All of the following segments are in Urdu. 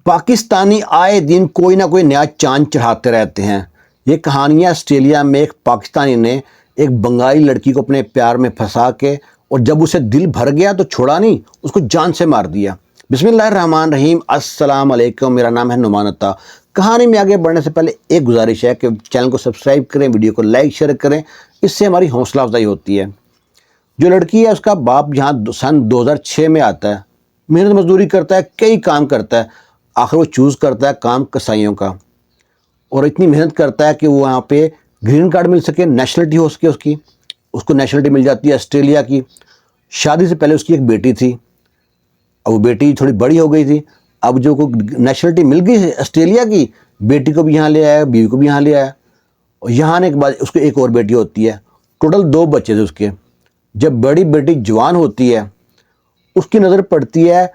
پاکستانی آئے دن کوئی نہ کوئی نیا چاند چڑھاتے رہتے ہیں۔ یہ کہانیاں آسٹریلیا میں ایک پاکستانی نے ایک بنگالی لڑکی کو اپنے پیار میں پھنسا کے اور جب اسے دل بھر گیا تو چھوڑا نہیں، اس کو جان سے مار دیا۔ بسم اللہ الرحمن الرحیم، السلام علیکم، میرا نام ہے نعمان عطا۔ کہانی میں آگے بڑھنے سے پہلے ایک گزارش ہے کہ چینل کو سبسکرائب کریں، ویڈیو کو لائک شیئر کریں، اس سے ہماری حوصلہ افزائی ہوتی ہے۔ جو لڑکی ہے اس کا باپ یہاں سن 2006 میں آتا ہے، محنت مزدوری کرتا ہے، کئی کام کرتا ہے، آخر وہ چوز کرتا ہے کام کسائیوں کا، اور اتنی محنت کرتا ہے کہ وہ وہاں پہ گرین کارڈ مل سکے، نیشنلٹی ہو سکے اس کو نیشنلٹی مل جاتی ہے آسٹریلیا کی۔ شادی سے پہلے اس کی ایک بیٹی تھی، اب وہ بیٹی تھوڑی بڑی ہو گئی تھی، اب جو کو نیشنلٹی مل گئی آسٹریلیا کی، بیٹی کو بھی یہاں لے آیا، بیوی کو بھی یہاں لے آیا، اور یہاں آنے کے بعد اس کو ایک اور بیٹی ہوتی ہے، ٹوٹل 2 بچے تھے اس کے۔ جب بڑی بیٹی جوان ہوتی ہے، اس کی نظر پڑتی ہے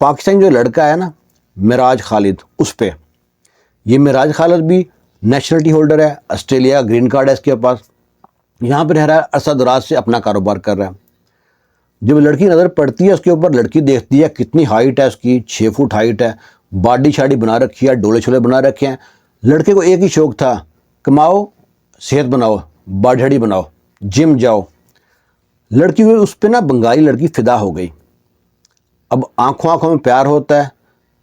پاکستانی جو لڑکا ہے نا، معراج خالد، اس پہ۔ یہ معراج خالد بھی نیشنلٹی ہولڈر ہے، آسٹریلیا گرین کارڈ ہے اس کے پاس، یہاں پہ رہ رہا ہے، عرصہ دراز سے اپنا کاروبار کر رہا ہے۔ جب لڑکی نظر پڑتی ہے اس کے اوپر، لڑکی دیکھتی ہے کتنی ہائٹ ہے اس کی، 6 فٹ ہائٹ ہے، باڈی شاڈی بنا رکھی ہے، ڈولے چھولے بنا رکھے ہیں۔ لڑکے کو ایک ہی شوق تھا، کماؤ، صحت بناؤ، باڈی شاڈی بناؤ، جم جاؤ۔ لڑکی کو اس پہ نا بنگالی لڑکی فدا ہو گئی۔ اب آنکھوں میں پیار ہوتا ہے،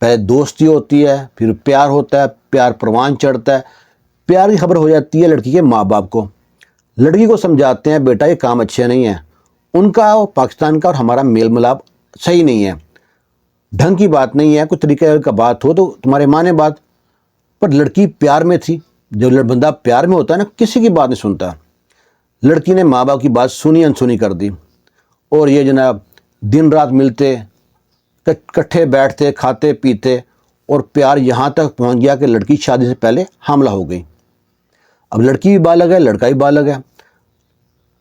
پہلے دوستی ہوتی ہے، پھر پیار ہوتا ہے، پیار پروان چڑھتا ہے۔ پیار کی خبر ہو جاتی ہے لڑکی کے ماں باپ کو۔ لڑکی کو سمجھاتے ہیں بیٹا یہ کام اچھے نہیں ہیں، ان کا اور پاکستان کا اور ہمارا میل ملاپ صحیح نہیں ہے، ڈھنگ کی بات نہیں ہے، کوئی طریقہ کا بات ہو تو تمہارے مانے بات۔ پر لڑکی پیار میں تھی، جو بندہ پیار میں ہوتا ہے نا، کسی کی بات نہیں سنتا۔ لڑکی نے ماں باپ کی بات سنی انسنی کر دی، اور یہ جناب دن رات ملتے، کٹھے بیٹھتے، کھاتے پیتے، اور پیار یہاں تک پہنچ گیا کہ لڑکی شادی سے پہلے حاملہ ہو گئی۔ اب لڑکی بھی بالغ ہے، لڑکا بھی بالغ ہے۔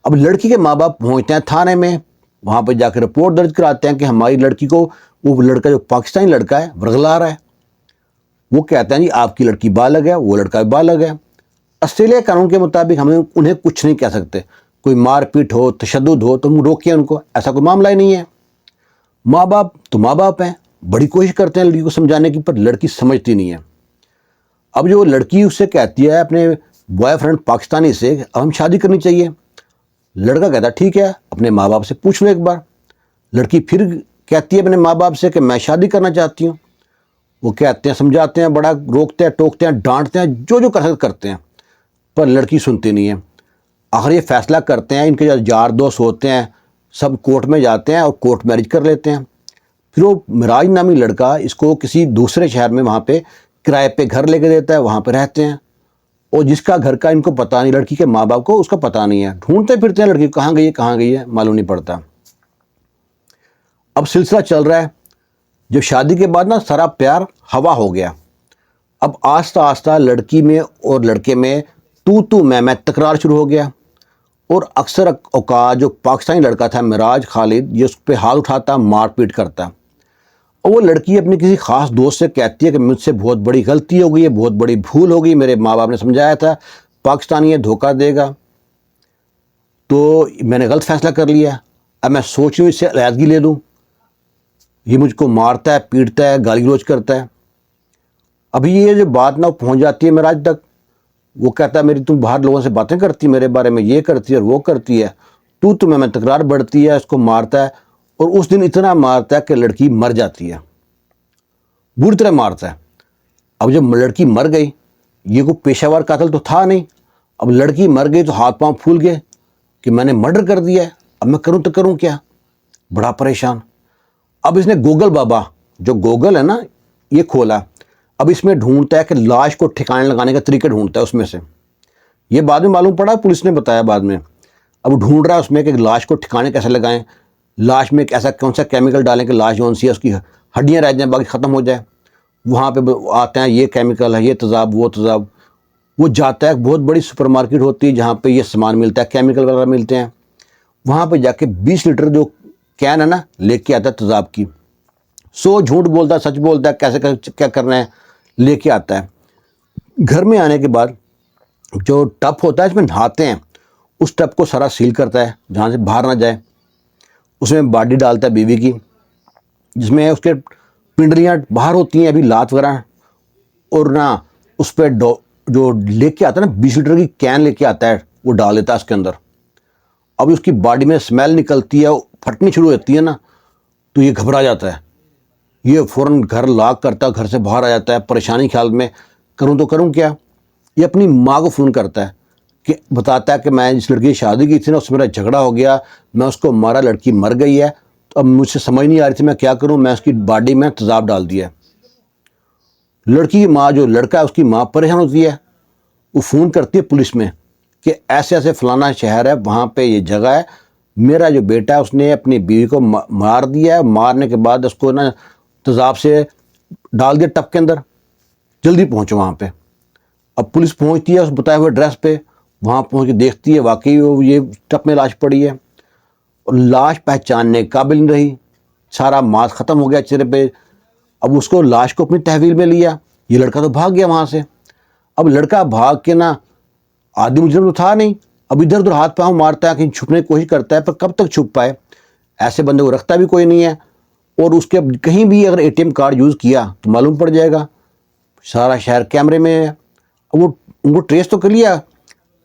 اب لڑکی کے ماں باپ پہنچتے ہیں تھانے میں، وہاں پہ جا کے رپورٹ درج کراتے ہیں کہ ہماری لڑکی کو وہ لڑکا جو پاکستانی لڑکا ہے ورغلا رہا ہے۔ وہ کہتے ہیں جی آپ کی لڑکی بالغ ہے، وہ لڑکا بھی بالغ ہے۔ آسٹریلیا قانون کے مطابق ہمیں انہیں کچھ نہیں کہہ سکتے، کوئی مار پیٹ ہو، تشدد ہو تو ہم روکیں ان کو، ایسا کوئی معاملہ ہی نہیں ہے۔ ماں باپ تو ماں باپ ہیں، بڑی کوشش کرتے ہیں لڑکی کو سمجھانے کی، پر لڑکی سمجھتی نہیں ہے۔ اب جو لڑکی اس سے کہتی ہے اپنے بوائے فرینڈ پاکستانی سے اب ہم شادی کرنی چاہیے، لڑکا کہتا ہے ٹھیک ہے، اپنے ماں باپ سے پوچھ لو ایک بار۔ لڑکی پھر کہتی ہے اپنے ماں باپ سے کہ میں شادی کرنا چاہتی ہوں۔ وہ کہتے ہیں، سمجھاتے ہیں، بڑا روکتے ہیں، ٹوکتے ہیں، ڈانٹتے ہیں، جو کر سکتے کرتے ہیں، پر لڑکی سنتی نہیں ہے۔ آخر یہ فیصلہ کرتے ہیں، ان کے جو یار دوست ہوتے ہیں سب کورٹ میں جاتے ہیں اور کورٹ میرج کر لیتے ہیں۔ پھر وہ معراج نامی لڑکا اس کو کسی دوسرے شہر میں وہاں پہ کرائے پہ گھر لے کے دیتا ہے، وہاں پہ رہتے ہیں، اور جس کا گھر کا ان کو پتہ نہیں، لڑکی کے ماں باپ کو اس کا پتہ نہیں ہے، ڈھونڈتے پھرتے ہیں لڑکی کہاں گئی ہے معلوم نہیں پڑتا۔ اب سلسلہ چل رہا ہے، جب شادی کے بعد نا سارا پیار ہوا ہو گیا۔ اب آہستہ آہستہ لڑکی میں اور لڑکے میں تو میں تکرار شروع ہو گیا، اور اکثر اوقات جو پاکستانی لڑکا تھا معراج خالد، یہ اس پہ ہاتھ اٹھاتا، مار پیٹ کرتا، اور وہ لڑکی اپنی کسی خاص دوست سے کہتی ہے کہ مجھ سے بہت بڑی غلطی ہو گئی ہے، بہت بڑی بھول ہو گئی، میرے ماں باپ نے سمجھایا تھا پاکستانی یہ دھوکہ دے گا، تو میں نے غلط فیصلہ کر لیا، اب میں سوچ رہی ہوں اس سے علیحدگی لے لوں، یہ مجھ کو مارتا ہے، پیٹتا ہے، گالی گلوچ کرتا ہے۔ ابھی یہ جو بات نا پہنچ جاتی ہے معراج تک، وہ کہتا ہے میری تم باہر لوگوں سے باتیں کرتی، میرے بارے میں یہ کرتی ہے اور وہ کرتی ہے، تو میں تکرار بڑھتی ہے، اس کو مارتا ہے، اور اس دن اتنا مارتا ہے کہ لڑکی مر جاتی ہے، بری طرح مارتا ہے۔ اب جب لڑکی مر گئی، یہ کوئی پیشہ ور قاتل تو تھا نہیں، اب لڑکی مر گئی تو ہاتھ پاؤں پھول گئے کہ میں نے مرڈر کر دیا ہے، اب میں کروں تو کروں کیا، بڑا پریشان۔ اب اس نے گوگل بابا، جو گوگل ہے نا، یہ کھولا، اب اس میں ڈھونڈتا ہے کہ لاش کو ٹھکانے لگانے کا طریقہ ڈھونڈتا ہے اس میں سے، یہ بعد میں معلوم پڑا، پولیس نے بتایا بعد میں۔ اب ڈھونڈ رہا ہے اس میں کہ لاش کو ٹھکانے کیسے لگائیں، لاش میں ایسا کون سا کیمیکل ڈالیں کہ لاش جو سی ہے اس کی ہڈیاں رہ جائیں، باقی ختم ہو جائے۔ وہاں پہ آتے ہیں یہ کیمیکل ہے، یہ تیزاب، وہ تیزاب۔ وہ جاتا ہے، بہت بڑی سپر مارکیٹ ہوتی ہے جہاں پہ یہ سامان ملتا ہے، کیمیکل وغیرہ ملتے ہیں، وہاں پہ جا کے 20 لیٹر جو کین ہے نا لے کے آتا ہے تیزاب کی، 100 جھوٹ بولتا ہے، سچ بولتا ہے، کیسے کیا کرنا ہے لے کے آتا ہے۔ گھر میں آنے کے بعد جو ٹپ ہوتا ہے اس میں نہاتے ہیں، اس ٹپ کو سارا سیل کرتا ہے جہاں سے باہر نہ جائے، اس میں باڈی ڈالتا ہے بیوی کی، جس میں اس کے پنڈلیاں باہر ہوتی ہیں ابھی لات وغیرہ، اور نہ اس پہ جو لے کے آتا ہے نا 20 لیٹر کی کین لے کے آتا ہے وہ ڈال دیتا ہے اس کے اندر. اب اس کی باڈی میں اسمیل نکلتی ہے، پھٹنی شروع ہوتی ہے نا، تو یہ گھبرا جاتا ہے، یہ فوراً گھر لاک کرتا ہے، گھر سے باہر آ جاتا ہے پریشانی خیال میں، کروں تو کروں کیا. یہ اپنی ماں کو فون کرتا ہے کہ بتاتا ہے کہ میں جس لڑکی کی شادی کی تھی نا اس سے میرا جھگڑا ہو گیا، میں اس کو مارا، لڑکی مر گئی ہے، تو اب مجھ سے سمجھ نہیں آ رہی تھی میں کیا کروں، میں اس کی باڈی میں تیزاب ڈال دیا ہے. لڑکی کی ماں، جو لڑکا ہے اس کی ماں پریشان ہوتی ہے، وہ فون کرتی ہے پولیس میں کہ ایسے ایسے فلانا شہر ہے، وہاں پہ یہ جگہ ہے، میرا جو بیٹا ہے اس نے اپنی بیوی کو مار دیا ہے، مارنے کے بعد اس کو نا تیزاب سے ڈال دیا ٹب کے اندر، جلدی پہنچو وہاں پہ. اب پولیس پہنچتی ہے اس بتائے ہوئے ایڈریس پہ، وہاں پہنچ کے دیکھتی ہے واقعی یہ ٹب میں لاش پڑی ہے، اور لاش پہچاننے کے قابل نہیں رہی، سارا ماس ختم ہو گیا چہرے پہ. اب اس کو لاش کو اپنی تحویل میں لیا، یہ لڑکا تو بھاگ گیا وہاں سے. اب لڑکا بھاگ کے نا آدمی مجرم تو تھا نہیں، اب ادھر ادھر ہاتھ پاؤں مارتا ہے، کہیں چھپنے کی کوشش کرتا ہے، پر کب تک چھپ پائے، ایسے بندے کو رکھتا بھی کوئی نہیں ہے. اور اس کے کہیں بھی اگر ATM کارڈ یوز کیا تو معلوم پڑ جائے گا، سارا شہر کیمرے میں ہے. اب وہ ان کو ٹریس تو کر لیا.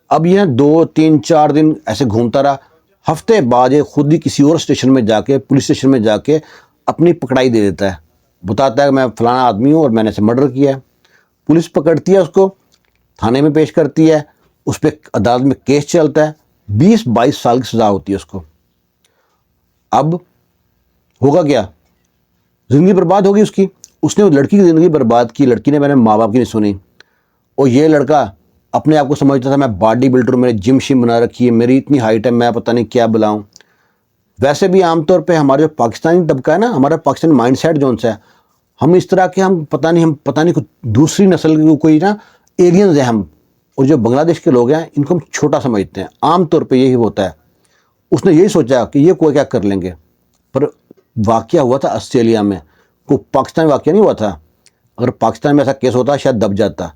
اب یہ 2 3 4 دن ایسے گھومتا رہا، ہفتے بعد یہ خود ہی کسی اور اسٹیشن میں جا کے، پولیس اسٹیشن میں جا کے اپنی پکڑائی دے دیتا ہے، بتاتا ہے کہ میں فلانا آدمی ہوں اور میں نے اسے مرڈر کیا ہے. پولیس پکڑتی ہے اس کو، تھانے میں پیش کرتی ہے، اس پہ عدالت میں کیس چلتا ہے، 20 22 سال کی سزا ہوتی ہے اس کو. اب ہوگا کیا، زندگی برباد ہوگی اس کی. اس نے وہ لڑکی کی زندگی برباد کی، لڑکی نے میرے ماں باپ کی نہیں سنی. اور یہ لڑکا اپنے آپ کو سمجھتا تھا میں باڈی بلڈر ہوں، میں نے جم شم بنا رکھی ہے، میری اتنی ہائٹ ہے، میں پتہ نہیں کیا بلاؤں. ویسے بھی عام طور پہ ہمارے جو پاکستانی طبقہ ہے نا، ہمارا پاکستانی مائنڈ سیٹ جو ہے، ہم اس طرح کے ہم پتہ نہیں کوئی دوسری نسل کی کوئی نا ایلینز ہیں ہم. اور جو بنگلہ دیش کے لوگ ہیں ان کو ہم چھوٹا سمجھتے ہیں، عام طور پہ یہی ہوتا ہے. اس نے یہی سوچا کہ یہ کوئی کیا کر لیں گے، پر واقعہ ہوا تھا آسٹریلیا میں، کوئی پاکستان میں واقعہ نہیں ہوا تھا. اگر پاکستان میں ایسا کیس ہوتا شاید دب جاتا،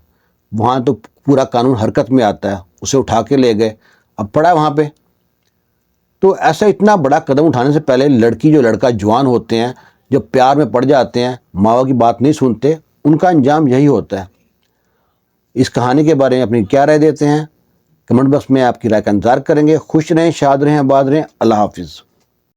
وہاں تو پورا قانون حرکت میں آتا ہے، اسے اٹھا کے لے گئے، اب پڑا ہے وہاں پہ. تو ایسا اتنا بڑا قدم اٹھانے سے پہلے لڑکی جو لڑکا جوان ہوتے ہیں، جب پیار میں پڑ جاتے ہیں، ماں باپ کی بات نہیں سنتے، ان کا انجام یہی ہوتا ہے. اس کہانی کے بارے میں اپنی کیا رائے دیتے ہیں، کمنٹ باکس میں آپ کی رائے کا انتظار کریں گے. خوش رہیں، شاد رہیں، آباد رہیں. اللہ حافظ.